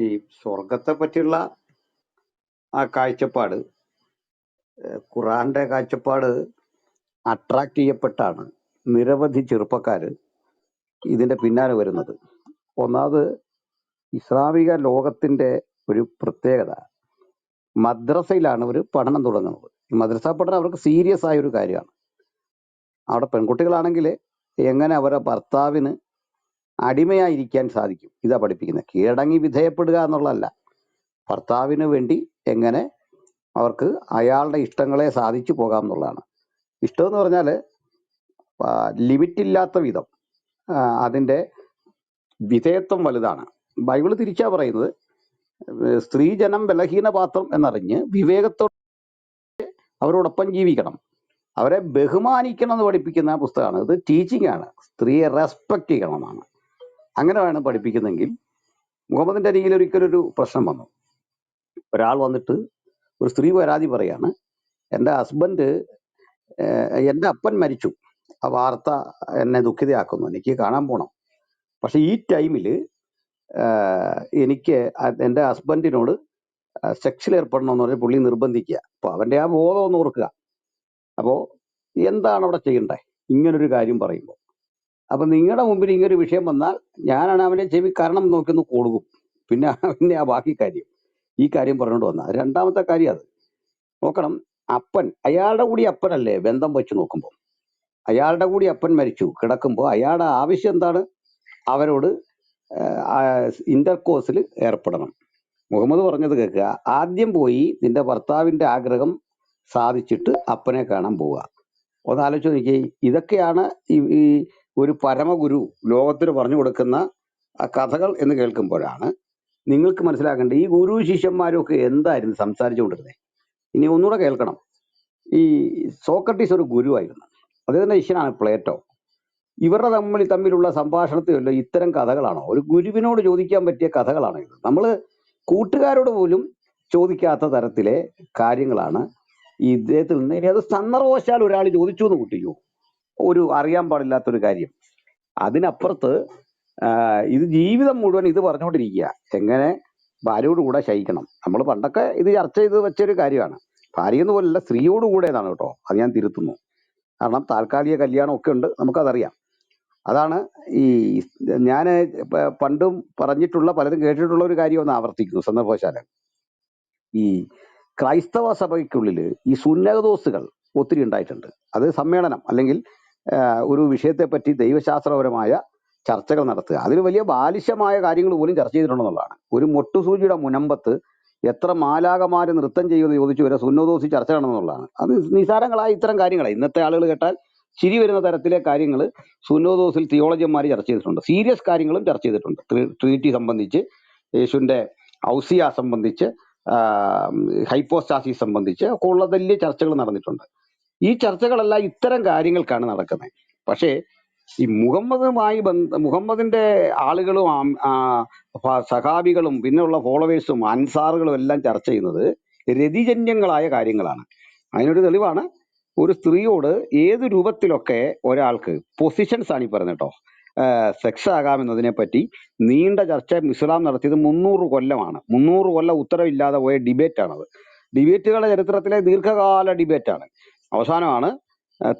ഈ സ്വർഗത്തെ പറ്റിയുള്ള ആ കാഴ്ചപ്പാട്, ഖുറാന്റെ കാഴ്ചപ്പാട് അട്രാക്ട് ചെയ്യപ്പെട്ടാണ് നിരവധി ചെറുപ്പക്കാര് ഇതിന്റെ പിന്നാലെ വരുന്നത്. ഒന്നാമത് ഇസ്ലാമിക ലോകത്തിന്റെ ഒരു പ്രത്യേകത, മദ്രസയിലാണ് ഒരു പഠനം തുടങ്ങുന്നത്. ഈ മദ്രസ പഠനം അവർക്ക് സീരിയസ് ആയ ഒരു കാര്യമാണ്. അവിടെ പെൺകുട്ടികളാണെങ്കിൽ എങ്ങനെ അവരുടെ ഭർത്താവിന് അടിമയായിരിക്കാൻ സാധിക്കും, ഇതാ പഠിപ്പിക്കുന്നത്. കീഴടങ്ങി വിധേയപ്പെടുക എന്നുള്ളതല്ല, ഭർത്താവിന് വേണ്ടി എങ്ങനെ അവർക്ക് അയാളുടെ ഇഷ്ടങ്ങളെ സാധിച്ചു പോകാം എന്നുള്ളതാണ്. ഇഷ്ടം എന്ന് പറഞ്ഞാൽ ലിമിറ്റ് ഇല്ലാത്ത വിധം അതിൻ്റെ വിധേയത്വം വലുതാണ്. ബൈബിള് തിരിച്ചാ പറയുന്നത്, സ്ത്രീജനം ബലഹീന പാത്രം എന്നറിഞ്ഞ് വിവേകത്തോടെ അവരോടൊപ്പം ജീവിക്കണം, അവരെ ബഹുമാനിക്കണം എന്ന് പഠിപ്പിക്കുന്ന പുസ്തകമാണ് ഇത്. ടീച്ചിങ് ആണ്, സ്ത്രീയെ റെസ്പെക്ട് ചെയ്യണമെന്നാണ്. അങ്ങനെ വേണം പഠിപ്പിക്കുന്നെങ്കിൽ. മുഹമ്മദിന്റെ അരികിൽ ഒരിക്കലൊരു പ്രശ്നം വന്നു. ഒരാൾ വന്നിട്ട്, ഒരു സ്ത്രീ പരാതി പറയാണ്, എൻ്റെ ഹസ്ബൻഡ്, എൻ്റെ അപ്പൻ മരിച്ചു, ആ വാർത്ത എന്നെ ദുഃഖിതയാക്കുന്നു, എനിക്ക് കാണാൻ പോണം. പക്ഷെ ഈ ടൈമിൽ എനിക്ക് എൻ്റെ ഹസ്ബൻഡിനോട് സെക്സിൽ ഏർപ്പെടണമെന്ന് പറഞ്ഞ് പുള്ളി നിർബന്ധിക്കുക. അപ്പോൾ അവൻ്റെ ആ ബോധം ഒന്ന് ഓർക്കുക. അപ്പോൾ എന്താണ് അവിടെ ചെയ്യണ്ടേ ഇങ്ങനൊരു കാര്യം പറയുമ്പോൾ? അപ്പം നിങ്ങളുടെ മുമ്പിൽ ഇങ്ങനൊരു വിഷയം വന്നാൽ ഞാനാണ് അവൻ്റെ ചെവി കാരണം നോക്കി കൊടുക്കും. പിന്നെ ആ ബാക്കി കാര്യം ഈ കാര്യം പറഞ്ഞുകൊണ്ട് വന്നാൽ രണ്ടാമത്തെ കാര്യം അത് നോക്കണം. അപ്പൻ, അയാളുടെ കൂടി അപ്പനല്ലേ ബന്ധം വെച്ച് നോക്കുമ്പോൾ, അയാളുടെ കൂടി അപ്പൻ മരിച്ചു കിടക്കുമ്പോൾ അയാളുടെ ആവശ്യം എന്താണ്? അവരോട് ഇന്റർകോഴ്സിൽ ഏർപ്പെടണം. മുഹമ്മദ് പറഞ്ഞത് കേൾക്കുക, ആദ്യം പോയി നിന്റെ ഭർത്താവിന്റെ ആഗ്രഹം സാധിച്ചിട്ട് അപ്പനെ കാണാൻ പോവുക. ഒന്ന് ആലോചിച്ച് നോക്കിയേ. ഇതൊക്കെയാണ് ഈ ഒരു പരമഗുരു ലോകത്തിന് പറഞ്ഞു കൊടുക്കുന്ന കഥകൾ എന്ന് കേൾക്കുമ്പോഴാണ് നിങ്ങൾക്ക് മനസ്സിലാക്കേണ്ടത് ഈ ഗുരു ശിഷ്യന്മാരും ഒക്കെ എന്തായിരുന്നു സംസാരിച്ചുകൊണ്ടിരുന്നത്. ഇനി ഒന്നുകൂടെ കേൾക്കണം. ഈ സോക്രട്ടീസ് ഒരു ഗുരുവായിരുന്നു, അദ്ദേഹത്തിന്റെ ശിഷ്യനാണ് പ്ലേറ്റോ. ഇവരുടെ തമ്മിലുള്ള സംഭാഷണത്തിലല്ലോ ഇത്തരം കഥകളാണോ? ഒരു ഗുരുവിനോട് ചോദിക്കാൻ പറ്റിയ കഥകളാണ് ഇത്. നമ്മൾ കൂട്ടുകാരോട് പോലും ചോദിക്കാത്ത തരത്തിലെ കാര്യങ്ങളാണ് ഈ ഇദ്ദേഹത്തിൽ നിന്ന്. ഇനി അത് സന്ദർഭവശാൽ ഒരാൾ ചോദിച്ചു എന്ന് കൂട്ടിക്കോ, ഒരു അറിയാൻ പാടില്ലാത്തൊരു കാര്യം. അതിനപ്പുറത്ത് ഇത് ജീവിതം മുഴുവൻ ഇത് പറഞ്ഞുകൊണ്ടിരിക്കുക, എങ്ങനെ ഭാര്യയോട് കൂടെ ശയിക്കണം. നമ്മൾ പണ്ടൊക്കെ ഇത് ചർച്ച ചെയ്ത് വെച്ചൊരു കാര്യമാണ്. ഭാര്യയെന്ന് പോലല്ല, സ്ത്രീയോട് കൂടെ എന്നാണ് കേട്ടോ, അത് ഞാൻ തിരുത്തുന്നു. കാരണം താൽക്കാലിക കല്യാണം ഒക്കെ ഉണ്ട്, നമുക്കതറിയാം. അതാണ് ഈ ഞാൻ പണ്ടും പറഞ്ഞിട്ടുള്ള പലരും കേട്ടിട്ടുള്ള ഒരു കാര്യം ഒന്ന് ആവർത്തിക്കുന്നു സന്ദർഭവശാല്. ഈ ക്രൈസ്തവ സഭയ്ക്കുള്ളിൽ ഈ സുന്നകദോസുകൾ ഒത്തിരി ഉണ്ടായിട്ടുണ്ട്. അത് സമ്മേളനം അല്ലെങ്കിൽ ഒരു വിഷയത്തെപ്പറ്റി ദൈവശാസ്ത്രപരമായ ചർച്ചകൾ നടത്തുക, അതിൽ വലിയ ബാലിശമായ കാര്യങ്ങൾ പോലും ചർച്ച ചെയ്തിട്ടുണ്ടെന്നുള്ളതാണ്. ഒരു മൊട്ടുസൂചിയുടെ മുനമ്പത്ത് എത്ര മാലാകമാര് നൃത്തം ചെയ്യുമെന്ന് ചോദിച്ചു വരെ സുന്നകദോസി ചർച്ച ചെയ്യണമെന്നുള്ളതാണ്. അത് നിസാരങ്ങളായ ഇത്തരം കാര്യങ്ങളാണ്. ഇന്നത്തെ ആളുകൾ കേട്ടാൽ ചിരി വരുന്ന തരത്തിലെ കാര്യങ്ങൾ സുന്നകദോസിൽ തിയോളജിയന്മാർ ചർച്ച ചെയ്തിട്ടുണ്ട്. സീരിയസ് കാര്യങ്ങളും ചർച്ച ചെയ്തിട്ടുണ്ട്. ട്രീറ്റി സംബന്ധിച്ച്, യേശുവിന്റെ ഔസിയ സംബന്ധിച്ച്, ഹൈപ്പോസ്റ്റാസിസ് സംബന്ധിച്ച് ഒക്കെ ഉള്ള വലിയ ചർച്ചകൾ നടന്നിട്ടുണ്ട്. ഈ ചർച്ചകളെല്ലാം ഇത്തരം കാര്യങ്ങൾക്കാണ് നടക്കുന്നത്. പക്ഷേ ഈ മുഹമ്മദിന്റെ ആളുകളും സഹാബികളും പിന്നെയുള്ള ഫോളോവേഴ്സും അൻസാറുകളും എല്ലാം ചർച്ച ചെയ്യുന്നത് രതിജന്യങ്ങളായ കാര്യങ്ങളാണ്. അതിനൊരു തെളിവാണ് ഒരു സ്ത്രീയോട് ഏത് രൂപത്തിലൊക്കെ ഒരാൾക്ക് പൊസിഷൻസ് ആണ് ഈ പറയുന്നത് കേട്ടോ, സെക്സ് ആകാമെന്നതിനെ പറ്റി നീണ്ട ചർച്ച ഇസ്ലാം നടത്തിയത് 300 കൊല്ലമാണ്. 300 കൊല്ലം ഉത്തരവില്ലാതെ പോയ ഡിബേറ്റാണത്. ഡിബേറ്റുകളുടെ ചരിത്രത്തിലെ ദീർഘകാല ഡിബേറ്റാണ്. അവസാനമാണ്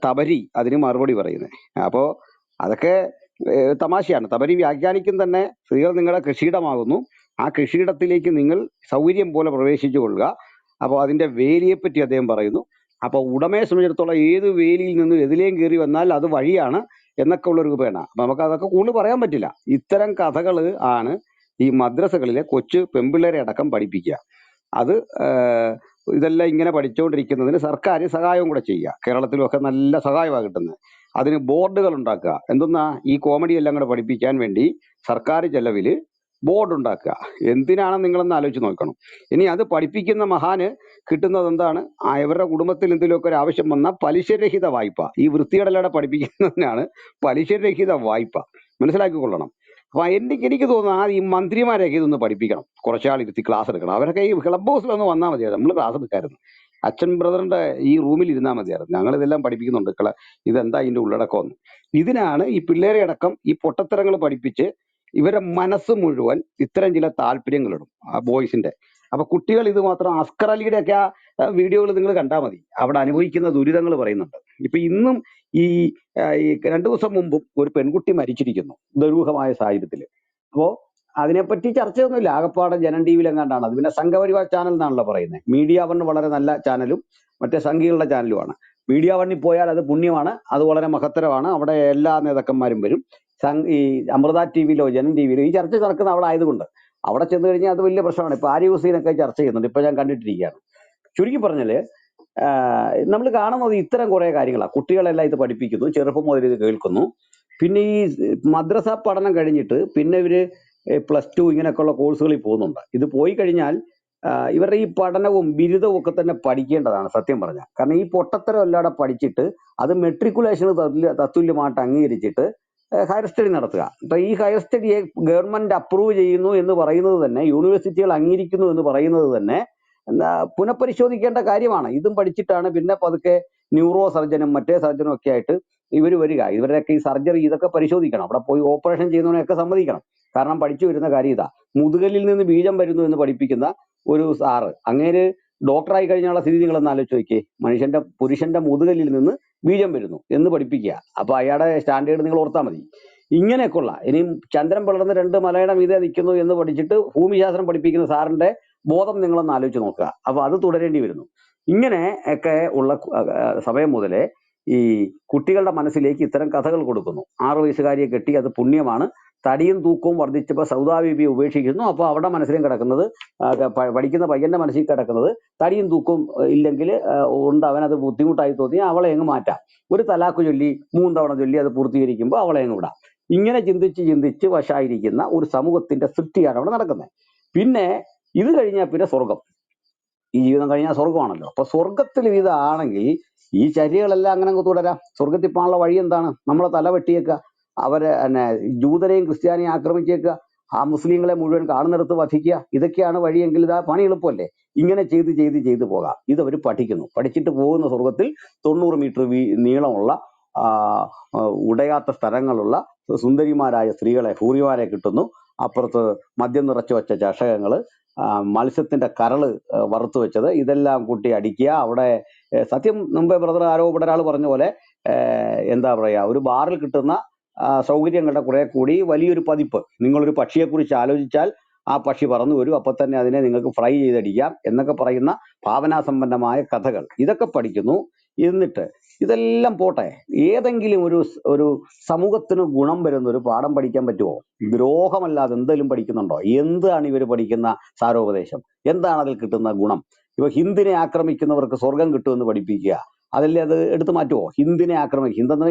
തബരി അതിന് മറുപടി പറയുന്നത്. അപ്പോൾ അതൊക്കെ തമാശയാണ്. തബരി വ്യാഖ്യാനിക്കും തന്നെ, സ്ത്രീകൾ നിങ്ങളുടെ കൃഷിയിടമാകുന്നു, ആ കൃഷിയിടത്തിലേക്ക് നിങ്ങൾ സൗകര്യം പോലെ പ്രവേശിച്ചു കൊള്ളുക. അപ്പോൾ അതിന്റെ വേലിയെപ്പറ്റി അദ്ദേഹം പറയുന്നു. അപ്പോൾ ഉടമയെ സംബന്ധിച്ചിടത്തോളം ഏത് വേലിയിൽ നിന്നും എതിലേയും കയറി വന്നാൽ അത് വഴിയാണ് എന്നൊക്കെ ഉള്ള രൂപേണ. അപ്പൊ നമുക്ക് അതൊക്കെ കൂടുതൽ പറയാൻ പറ്റില്ല. ഇത്തരം കഥകൾ ആണ് ഈ മദ്രസകളിലെ കൊച്ചു പെൺപിള്ളേരെ അടക്കം പഠിപ്പിക്കുക. അത് ഇതെല്ലാം ഇങ്ങനെ പഠിച്ചുകൊണ്ടിരിക്കുന്നതിന് സർക്കാർ സഹായവും കൂടെ ചെയ്യുക. കേരളത്തിലൊക്കെ നല്ല സഹായമാണ് കിട്ടുന്നത്. അതിന് ബോർഡുകൾ ഉണ്ടാക്കുക. എന്തെന്നാ ഈ കോമഡി എല്ലാം കൂടെ പഠിപ്പിക്കാൻ വേണ്ടി സർക്കാർ ചെലവിൽ ബോർഡ് ഉണ്ടാക്കുക. എന്തിനാണെന്ന് നിങ്ങളൊന്ന് ആലോചിച്ച് നോക്കണം. ഇനി അത് പഠിപ്പിക്കുന്ന മഹാന് കിട്ടുന്നത് എന്താണ്? ഇവരുടെ കുടുംബത്തിൽ എന്തെങ്കിലുമൊക്കെ ഒരു ആവശ്യം വന്നാൽ പലിശരഹിത വായ്പ. ഈ വൃത്തികേടല്ലാതെ പഠിപ്പിക്കുന്നതിനാണ് പലിശരഹിത വായ്പ. മനസ്സിലാക്കിക്കൊള്ളണം. അപ്പൊ എനിക്ക് തോന്നുന്നു ഈ മന്ത്രിമാരെയൊക്കെ ഇതൊന്ന് പഠിപ്പിക്കണം, കുറച്ചാൾ ഇരുത്തി ക്ലാസ് എടുക്കണം. അവരൊക്കെ ഈ ക്ലബ് ഹൗസിലൊന്ന് വന്നാൽ മതിയായിരുന്നു, നമ്മൾ ക്ലാസ് എടുക്കായിരുന്നു. അച്ഛൻ ബ്രദറിന്റെ ഈ റൂമിൽ ഇരുന്നാൽ മതിയായിരുന്നു. ഞങ്ങൾ ഇതെല്ലാം പഠിപ്പിക്കുന്നുണ്ട്, ഇതെന്താ ഇതിന്റെ ഉള്ളടക്കം എന്ന്. ഇതിനാണ് ഈ പിള്ളേരെ അടക്കം ഈ പൊട്ടത്തരങ്ങൾ പഠിപ്പിച്ച് ഇവരുടെ മനസ്സ് മുഴുവൻ ഇത്തരം ചില താല്പര്യങ്ങളിടും ആ ബോയ്സിന്റെ. അപ്പൊ കുട്ടികൾ ഇത് മാത്രം അസ്കർ അലിയുടെ ഒക്കെ ആ വീഡിയോകൾ നിങ്ങൾ കണ്ടാൽ മതി, അവിടെ അനുഭവിക്കുന്ന ദുരിതങ്ങൾ പറയുന്നുണ്ട്. ഇപ്പൊ ഇന്നും ഈ ഈ 2 ദിവസം മുമ്പും ഒരു പെൺകുട്ടി മരിച്ചിരിക്കുന്നു ദുരൂഹമായ സാഹചര്യത്തിൽ. അപ്പോ അതിനെപ്പറ്റി ചർച്ചയൊന്നുമില്ല, ആകപ്പാടെ ജനം ടി വിയിൽ എങ്ങാണ്ടാണ്. അത് പിന്നെ സംഘപരിവാർ ചാനൽ എന്നാണല്ലോ പറയുന്നത്. മീഡിയ വൺ വളരെ നല്ല ചാനലും മറ്റേ സംഘികളുടെ ചാനലുമാണ്. മീഡിയ വണ്ണിൽ പോയാൽ അത് പുണ്യമാണ്, അത് വളരെ മഹത്തരമാണ്, അവിടെ എല്ലാ നേതാക്കന്മാരും വരും. ഈ അമൃത ടി വിയിലോ ജനം ടി വിയിലോ ഈ ചർച്ച നടക്കുന്ന അവിടെ ആയതുകൊണ്ട് അവിടെ ചെന്ന് കഴിഞ്ഞാൽ അത് വലിയ പ്രശ്നമാണ്. ഇപ്പൊ ആര്യ ഹുസൈനൊക്കെ ചർച്ച ചെയ്യുന്നുണ്ട്, ഇപ്പൊ ഞാൻ കണ്ടിട്ടിരിക്കുകയാണ്. ചുരുക്കി പറഞ്ഞാല് നമ്മൾ കാണുന്നത് ഇത്തരം കുറെ കാര്യങ്ങളാണ്. കുട്ടികളെല്ലാം ഇത് പഠിപ്പിക്കുന്നു, ചെറുപ്പം മുതൽ ഇത് കേൾക്കുന്നു. പിന്നെ ഈ മദ്രസ പഠനം കഴിഞ്ഞിട്ട് പിന്നെ ഇവര് +2 ഇങ്ങനെയൊക്കെയുള്ള കോഴ്സുകളിൽ പോകുന്നുണ്ട്. ഇത് പോയി കഴിഞ്ഞാൽ ഇവരുടെ ഈ പഠനവും ബിരുദവും ഒക്കെ തന്നെ പഠിക്കേണ്ടതാണ് സത്യം പറഞ്ഞാൽ. കാരണം ഈ പൊട്ടത്തരം എല്ലാടെ പഠിച്ചിട്ട് അത് മെട്രിക്കുലേഷന് തത്തുല്യമായിട്ട് അംഗീകരിച്ചിട്ട് ഹയർ സ്റ്റഡി നടത്തുക. ഇപ്പൊ ഈ ഹയർ സ്റ്റഡിയെ ഗവൺമെന്റ് അപ്രൂവ് ചെയ്യുന്നു എന്ന് പറയുന്നത് തന്നെ, യൂണിവേഴ്സിറ്റികൾ അംഗീകരിക്കുന്നു എന്ന് പറയുന്നത് തന്നെ പുനഃപരിശോധിക്കേണ്ട കാര്യമാണ്. ഇതും പഠിച്ചിട്ടാണ് പിന്നെ പതുക്കെ ന്യൂറോ സർജനും മറ്റേ സർജനും ഒക്കെ ആയിട്ട് ഇവർ വരിക. ഇവരുടെയൊക്കെ ഈ സർജറി ഇതൊക്കെ പരിശോധിക്കണം, അവിടെ പോയി ഓപ്പറേഷൻ ചെയ്യുന്നവനെയൊക്കെ സമ്മതിക്കണം. കാരണം പഠിച്ചു വരുന്ന കാര്യം ഇതാ, മുതുകലിൽ നിന്ന് ബീജം വരുന്നു എന്ന് പഠിപ്പിക്കുന്ന ഒരു സാറ്, അങ്ങേര് ഡോക്ടറായി കഴിഞ്ഞുള്ള സ്ഥിതി നിങ്ങളൊന്ന് ആലോചിച്ച് നോക്കിയേ. പുരുഷന്റെ മുതുകലിൽ നിന്ന് ബീജം വരുന്നു എന്ന് പഠിപ്പിക്കുക. അപ്പൊ അയാളുടെ സ്റ്റാൻഡേർഡ് നിങ്ങൾ ഓർത്താൽ മതി. ഇങ്ങനെയൊക്കെയുള്ള ഇനിയും ചന്ദ്രൻ പിളർന്ന് 2 മലയുടെ മീതെ നിൽക്കുന്നു എന്ന് പഠിച്ചിട്ട് ഭൂമിശാസ്ത്രം പഠിപ്പിക്കുന്ന സാറിന്റെ ബോധം നിങ്ങളൊന്ന് ആലോചിച്ച് നോക്കുക. അപ്പൊ അത് തുടരേണ്ടി വരുന്നു. ഇങ്ങനെ ഒക്കെ ഉള്ള സമയം മുതലേ ഈ കുട്ടികളുടെ മനസ്സിലേക്ക് ഇത്തരം കഥകൾ കൊടുക്കുന്നു. 6 വയസ്സുകാരിയെ കെട്ടി, അത് പുണ്യമാണ്, തടിയും തൂക്കവും വർദ്ധിച്ചപ്പോൾ സൗദാ ബീബിയെ ഉപേക്ഷിക്കുന്നു. അപ്പൊ അവിടെ മനസ്സിലും കിടക്കുന്നത്, പഠിക്കുന്ന പയ്യന്റെ മനസ്സിൽ കിടക്കുന്നത്, തടിയും തൂക്കവും ഇല്ലെങ്കിൽ ഉണ്ട്, അവനത് ബുദ്ധിമുട്ടായി തോന്നി അവളെ അങ്ങ് മാറ്റാം, ഒരു തലാക്ക് ചൊല്ലി 3 തവണ ചൊല്ലി അത് പൂർത്തീകരിക്കുമ്പോൾ അവളെ അങ്ങ് വിടാം. ഇങ്ങനെ ചിന്തിച്ച് ചിന്തിച്ച് വശായിരിക്കുന്ന ഒരു സമൂഹത്തിന്റെ സൃഷ്ടിയാണ് അവിടെ നടക്കുന്നത്. പിന്നെ ഇത് കഴിഞ്ഞാൽ പിന്നെ സ്വർഗം, ഈ ജീവിതം കഴിഞ്ഞാൽ സ്വർഗമാണല്ലോ. അപ്പൊ സ്വർഗത്തിൽ ഇതാണെങ്കിൽ ഈ ചര്യകളെല്ലാം അങ്ങനെ അങ്ങ് തുടരാം. സ്വർഗത്തിൽ പോകാനുള്ള വഴി എന്താണ്? നമ്മളെ തല വെട്ടിയേക്കുക, അവരെ ജൂതരെയും ക്രിസ്ത്യാനിയും ആക്രമിച്ചേക്കുക, ആ മുസ്ലിങ്ങളെ മുഴുവൻ കാണുന്നിടത്ത് വധിക്കുക. ഇതൊക്കെയാണ് വഴിയെങ്കിൽ ഇതാ പണി എളുപ്പമല്ലേ. ഇങ്ങനെ ചെയ്ത് ചെയ്ത് ചെയ്ത് പോകാം. ഇതവർ പഠിക്കുന്നു. പഠിച്ചിട്ട് പോകുന്ന സ്വർഗത്തിൽ 90 മീറ്റർ നീളമുള്ള ഉടയാത്ത സ്ഥലങ്ങളുള്ള സുന്ദരിമാരായ സ്ത്രീകളെ, ഹൂറിമാരെ കിട്ടുന്നു. അപ്പുറത്ത് മദ്യം നിറച്ചു വെച്ച ചഷകങ്ങള്, മത്സ്യത്തിന്റെ കരള് വറുത്തു വെച്ചത്, ഇതെല്ലാം കൂട്ടി അടിക്കുക. അവിടെ സത്യം മുമ്പേ ബ്രദർ ആരോ ഇവിടെ ഒരാൾ പറഞ്ഞ പോലെ എന്താ പറയാ, ഒരു ബാറിൽ കിട്ടുന്ന സൗകര്യങ്ങളുടെ കുറെ കൂടി വലിയൊരു പതിപ്പ്. നിങ്ങളൊരു പക്ഷിയെക്കുറിച്ച് ആലോചിച്ചാൽ ആ പക്ഷി പറന്നു വരും, അപ്പൊ തന്നെ അതിനെ നിങ്ങൾക്ക് ഫ്രൈ ചെയ്തടിക്കാം എന്നൊക്കെ പറയുന്ന ഭാവനാസമ്പന്നമായ കഥകൾ, ഇതൊക്കെ പഠിക്കുന്നു. എന്നിട്ട് ഇതെല്ലാം പോട്ടെ, ഏതെങ്കിലും ഒരു സമൂഹത്തിന് ഗുണം വരുന്ന ഒരു പാഠം പഠിക്കാൻ പറ്റുമോ? ദ്രോഹമല്ലാതെ എന്തെങ്കിലും പഠിക്കുന്നുണ്ടോ? എന്താണ് ഇവർ പഠിക്കുന്ന സാരോപദേശം? എന്താണ് അതിൽ കിട്ടുന്ന ഗുണം? ഇപ്പൊ ഹിന്ദിനെ ആക്രമിക്കുന്നവർക്ക് സ്വർഗം കിട്ടുമെന്ന് പഠിപ്പിക്കുക, അതല്ലേ അത് എടുത്തു മാറ്റുമോ? ഹിന്ദിനെ ഹിന്ദെന്ന്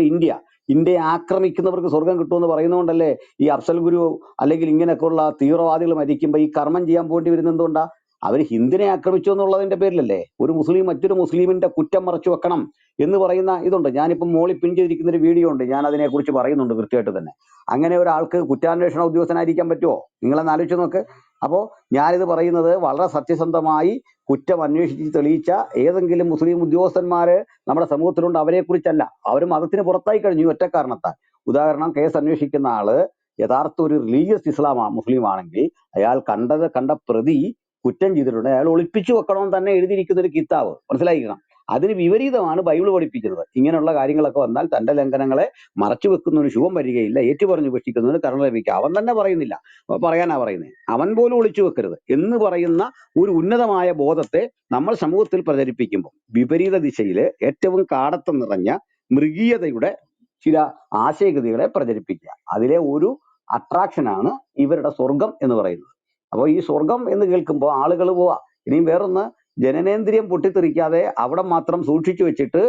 ഇന്ത്യയെ ആക്രമിക്കുന്നവർക്ക് സ്വർഗം കിട്ടുമെന്ന് പറയുന്നതുകൊണ്ടല്ലേ ഈ അഫ്സൽ ഗുരു അല്ലെങ്കിൽ ഇങ്ങനെയൊക്കെയുള്ള തീവ്രവാദികൾ മരിക്കുമ്പോൾ ഈ കർമ്മം ചെയ്യാൻ പോണ്ടി വരുന്നത് എന്തുകൊണ്ടാ? അവർ ഹിന്ദിനെ ആക്രമിച്ചു എന്നുള്ളതിന്റെ പേരിലല്ലേ. ഒരു മുസ്ലിം മറ്റൊരു മുസ്ലിമിന്റെ കുറ്റം മറച്ചു വെക്കണം എന്ന് പറയുന്ന ഇതുണ്ട്. ഞാനിപ്പം മോളിൽ പിൻ ചെയ്തിരിക്കുന്ന ഒരു വീഡിയോ ഉണ്ട്, ഞാൻ അതിനെക്കുറിച്ച് പറയുന്നുണ്ട് കൃത്യമായിട്ട് തന്നെ. അങ്ങനെ ഒരാൾക്ക് കുറ്റാന്വേഷണ ഉദ്യോഗസ്ഥനായിരിക്കാൻ പറ്റുമോ? നിങ്ങളെന്ന് ആലോചിച്ച് നോക്ക്. അപ്പോൾ ഞാനിത് പറയുന്നത് വളരെ സത്യസന്ധമായി കുറ്റം അന്വേഷിച്ച് തെളിയിച്ച ഏതെങ്കിലും മുസ്ലിം ഉദ്യോഗസ്ഥന്മാര് നമ്മുടെ സമൂഹത്തിലുണ്ട്, അവരെ കുറിച്ചല്ല. അവർ മതത്തിന് പുറത്തായി കഴിഞ്ഞു ഒറ്റ കാരണത്താൽ. ഉദാഹരണം, കേസ് അന്വേഷിക്കുന്ന ആള് യഥാർത്ഥ ഒരു റിലീജിയസ് മുസ്ലിം ആണെങ്കിൽ അയാൾ കണ്ട പ്രതി കുറ്റം ചെയ്തിട്ടുണ്ട്, അയാൾ ഒളിപ്പിച്ചു വെക്കണമെന്ന് തന്നെ എഴുതിയിരിക്കുന്ന ഒരു കിതാബ് മനസ്സിലാക്കണം. അതിന് വിപരീതമാണ് ബൈബിൾ പഠിപ്പിക്കുന്നത്. ഇങ്ങനെയുള്ള കാര്യങ്ങളൊക്കെ വന്നാൽ തന്റെ ലംഘനങ്ങളെ മറച്ചു വെക്കുന്നതിന് ശുഭം വരികയില്ല, ഏറ്റുപറഞ്ഞു ഉപേക്ഷിക്കുന്നതിന് കരുണ ലഭിക്കുക. അവൻ തന്നെ പറയുന്നില്ല, പറയാനാ പറയുന്നത്, അവൻ പോലും ഒളിച്ചു വെക്കരുത് എന്ന് പറയുന്ന ഒരു ഉന്നതമായ ബോധത്തെ നമ്മൾ സമൂഹത്തിൽ പ്രചരിപ്പിക്കുമ്പോൾ വിപരീത ദിശയില് ഏറ്റവും കാടത്തം നിറഞ്ഞ മൃഗീയതയുടെ ചില ആശയഗതികളെ പ്രചരിപ്പിക്കുക. അതിലെ ഒരു അട്രാക്ഷനാണ് ഇവരുടെ സ്വർഗം എന്ന് പറയുന്നത്. അപ്പോൾ ഈ സ്വർഗം എന്ന് കേൾക്കുമ്പോൾ ആളുകൾ പോവാ. ഇനിയും വേറൊന്ന്, ജനനേന്ദ്രിയം പൊട്ടിത്തെറിക്കാതെ അവിടെ മാത്രം സൂക്ഷിച്ചു വെച്ചിട്ട്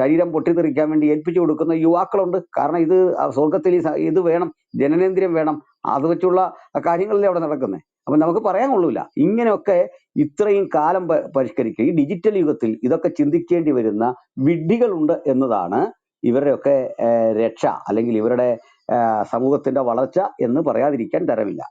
ശരീരം പൊട്ടിത്തെറിക്കാൻ വേണ്ടി ഏൽപ്പിച്ചു കൊടുക്കുന്ന യുവാക്കളുണ്ട്. കാരണം ഇത് സ്വർഗത്തിൽ ഇത് വേണം, ജനനേന്ദ്രിയം വേണം, അത് വെച്ചുള്ള കാര്യങ്ങളല്ലേ അവിടെ നടക്കുന്നത്. അപ്പൊ നമുക്ക് പറയാൻ കൊള്ളൂല. ഇങ്ങനെയൊക്കെ ഇത്രയും കാലം പരിഷ്കരിക്കുക, ഈ ഡിജിറ്റൽ യുഗത്തിൽ ഇതൊക്കെ ചിന്തിക്കേണ്ടി വരുന്ന വിഡ്ഢികളുണ്ട് എന്നതാണ് ഇവരുടെയൊക്കെ രക്ഷ, അല്ലെങ്കിൽ ഇവരുടെ സമൂഹത്തിന്റെ വളർച്ച എന്ന് പറയാതിരിക്കാൻ തരമില്ല.